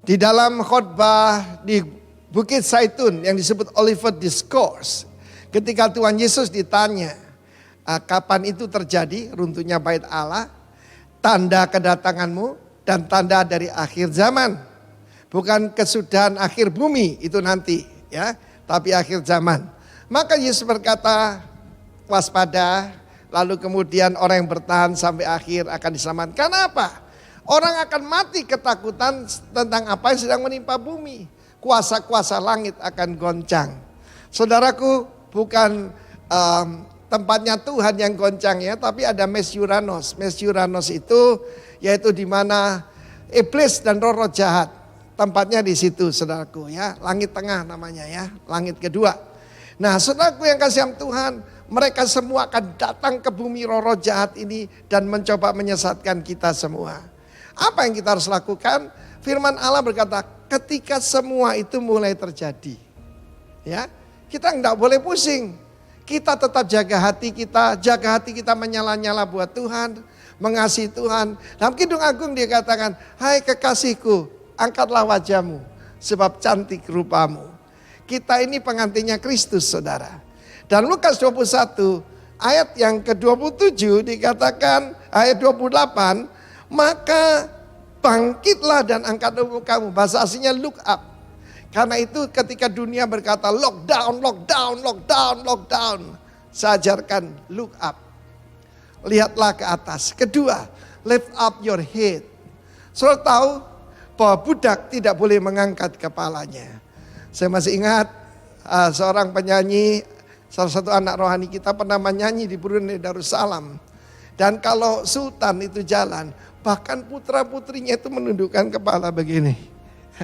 Di dalam khotbah di Bukit Zaitun yang disebut Olivet Discourse, ketika Tuhan Yesus ditanya, kapan itu terjadi runtuhnya bait Allah, tanda kedatanganmu dan tanda dari akhir zaman. Bukan kesudahan akhir bumi itu nanti ya, tapi akhir zaman. Maka Yesus berkata, waspada, lalu kemudian orang yang bertahan sampai akhir akan diselamatkan. Kenapa? Orang akan mati ketakutan tentang apa yang sedang menimpa bumi. Kuasa-kuasa langit akan goncang. Saudaraku, bukan tempatnya Tuhan yang goncang ya, tapi ada Mesyuranos. Mesyuranos itu yaitu di mana iblis dan roh-roh jahat. Tempatnya di situ, saudaraku ya. Langit tengah namanya ya, langit kedua. Nah, saudaraku yang kasih Tuhan, mereka semua akan datang ke bumi roh-roh jahat ini dan mencoba menyesatkan kita semua. Apa yang kita harus lakukan? Firman Allah berkata, ketika semua itu mulai terjadi, ya, kita enggak boleh pusing. Kita tetap jaga hati kita menyala-nyala buat Tuhan, mengasihi Tuhan. Dalam Kidung Agung dia katakan, hai kekasihku, angkatlah wajahmu, sebab cantik rupamu. Kita ini pengantinnya Kristus, saudara. Dan Lukas 21 ayat yang ke-27 dikatakan, ayat 28, maka bangkitlah dan angkat mukamu. Bahasa aslinya look up. Karena itu ketika dunia berkata lockdown, lockdown, lockdown, lockdown, saya ajarkan look up. Lihatlah ke atas. Kedua, lift up your head. Saudara tahu bahwa budak tidak boleh mengangkat kepalanya. Saya masih ingat seorang penyanyi, salah satu anak rohani kita pernah menyanyi di Brunei Darussalam. Dan kalau sultan itu jalan, bahkan putra-putrinya itu menundukkan kepala begini.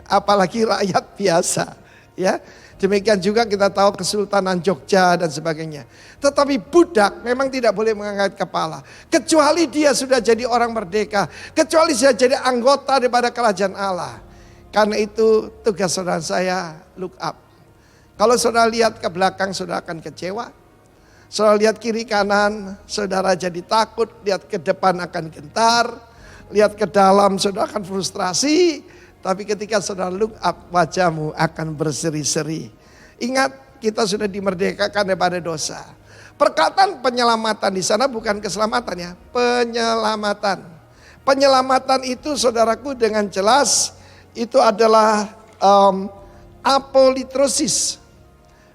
Apalagi rakyat biasa, ya. Demikian juga kita tahu Kesultanan Jogja dan sebagainya. Tetapi budak memang tidak boleh mengangkat kepala. Kecuali dia sudah jadi orang merdeka. Kecuali dia jadi anggota daripada kerajaan Allah. Karena itu tugas saudara saya look up. Kalau saudara lihat ke belakang saudara akan kecewa. Saudara lihat kiri kanan saudara jadi takut. Lihat ke depan akan gentar. Lihat ke dalam saudara akan frustrasi. Tapi ketika saudara look up, wajahmu akan berseri-seri. Ingat, kita sudah dimerdekakan daripada dosa. Perkataan penyelamatan di sana bukan keselamatan ya, penyelamatan. Penyelamatan itu saudaraku dengan jelas itu adalah apolitrosis,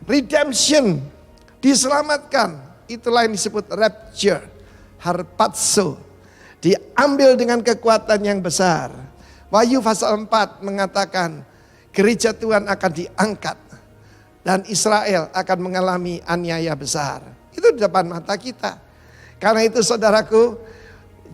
redemption, diselamatkan. Itulah yang disebut rapture, harpazo, diambil dengan kekuatan yang besar. Wahyu pasal 4 mengatakan gereja Tuhan akan diangkat dan Israel akan mengalami aniaya besar. Itu di depan mata kita. Karena itu saudaraku,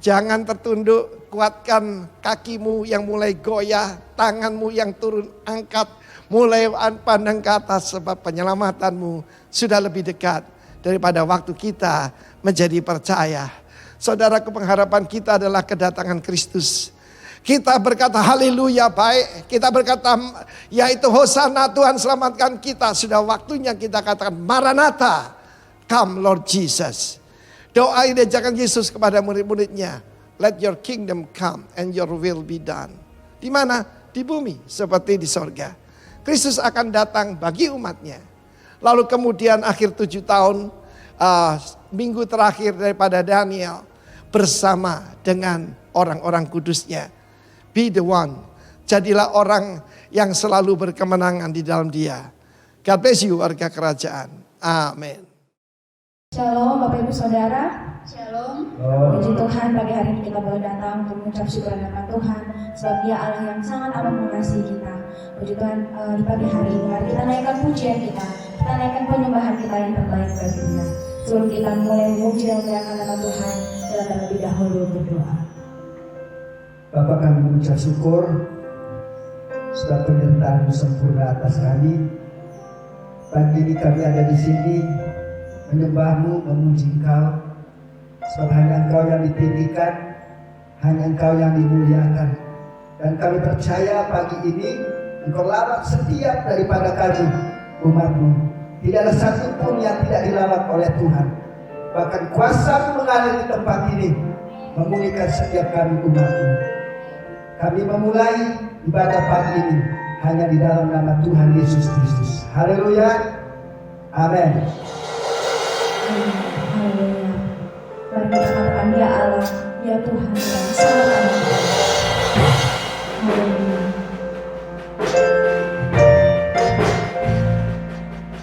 jangan tertunduk, kuatkan kakimu yang mulai goyah, tanganmu yang turun angkat, mulai pandang ke atas sebab penyelamatanmu sudah lebih dekat daripada waktu kita menjadi percaya. Saudaraku, pengharapan kita adalah kedatangan Kristus. Kita berkata haleluya baik. Kita berkata yaitu hosana Tuhan selamatkan kita. Sudah waktunya kita katakan Maranatha, come Lord Jesus. Doa ini diajarkan Yesus kepada murid-muridnya. Let your kingdom come and your will be done. Di mana? Di bumi seperti di sorga. Kristus akan datang bagi umatnya. Lalu kemudian akhir 7 tahun minggu terakhir daripada Daniel bersama dengan orang-orang kudusnya. Be the one. Jadilah orang yang selalu berkemenangan di dalam dia. God bless you warga kerajaan. Amin. Shalom Bapak Ibu Saudara. Shalom. Puji Tuhan pagi hari ini kita boleh datang untuk mengucap syukur hadapan Tuhan. Sebab dia Allah yang sangat amat mengasihi kita. Puji Tuhan di pagi hari ini mari kita naikkan pujian kita. Kita naikkan penyembahan kita yang terbaik bagi dia. Sebelum kita mulai memuji dan memuliakan nama Tuhan, kita terlebih dahulu berdoa. Bapa, kami mengucap syukur sebab penyertaan-Mu sempurna atas kami. Pagi ini kami ada di sini menyembah-Mu, memuji Engkau. Sebab hanya Engkau yang ditinggikan, hanya Engkau yang dimuliakan. Dan kami percaya pagi ini Engkau lawat setiap daripada kami umat-Mu. Tidak ada satupun yang tidak dilawat oleh Tuhan. Bahkan kuasa-Mu mengalir di tempat ini, memulihkan setiap kami umat-Mu. Kami memulai ibadah pagi ini hanya di dalam nama Tuhan Yesus Kristus. Haleluya. Amin. Haleluya. Mari kita katakan ya Allah, ya Tuhan yang sangat agung. Haleluya.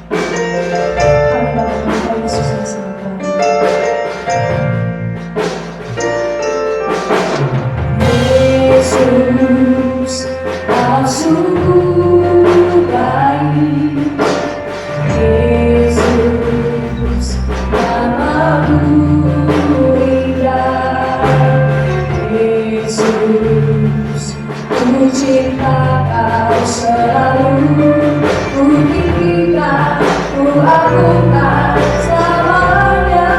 Kami banggakan Engkau Yesus yang sangat baik. Yesus, Kau sungguh baik. Yesus, namamu indah. Yesus, ku cinta Kau selalu. Ku tinggikan, ku agungkan selamanya.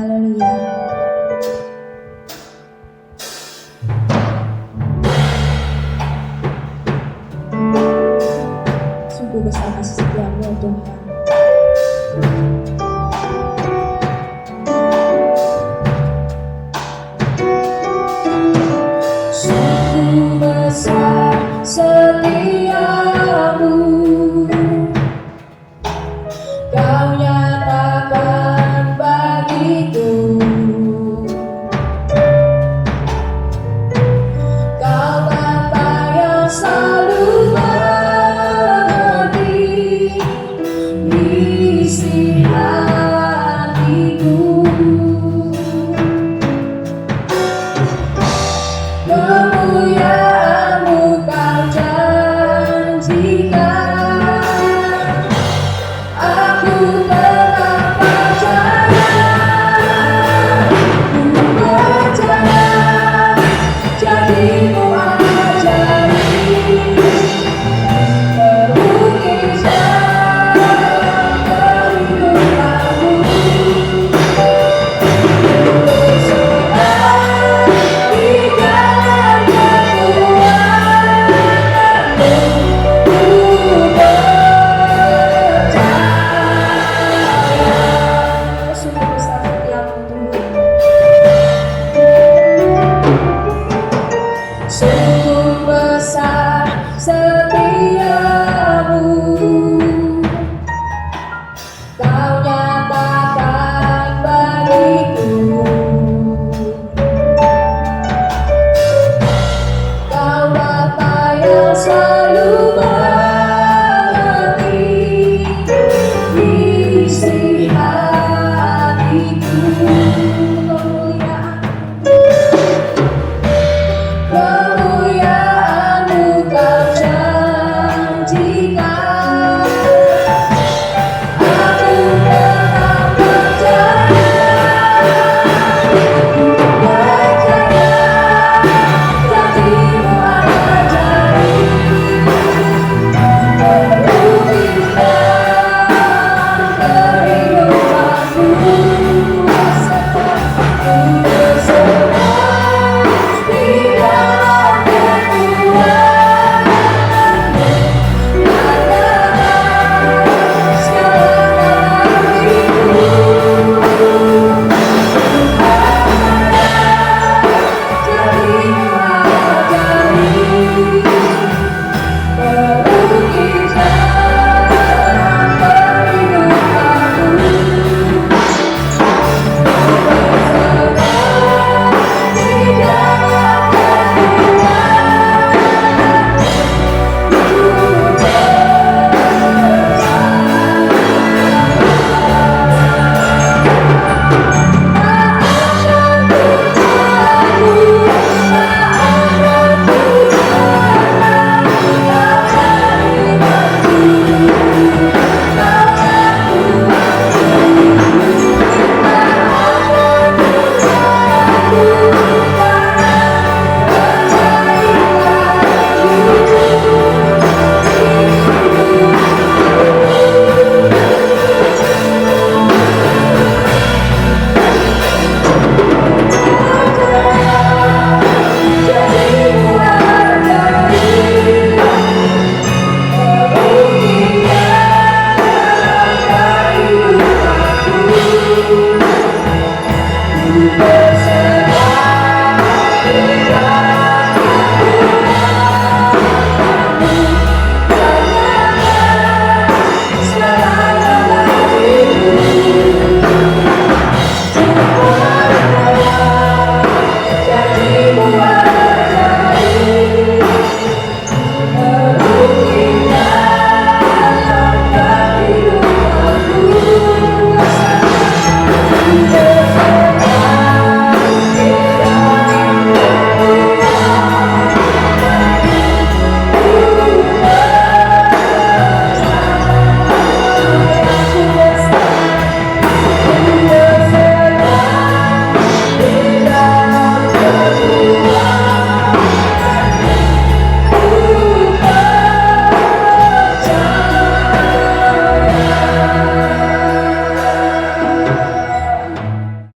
Haleluya. Sungguh besar kasih setiamu ya Tuhan. Sungguh besar setiamu, Kau nyatakan bagiku. Kau Bapa yang selalu mengerti isi hatiku.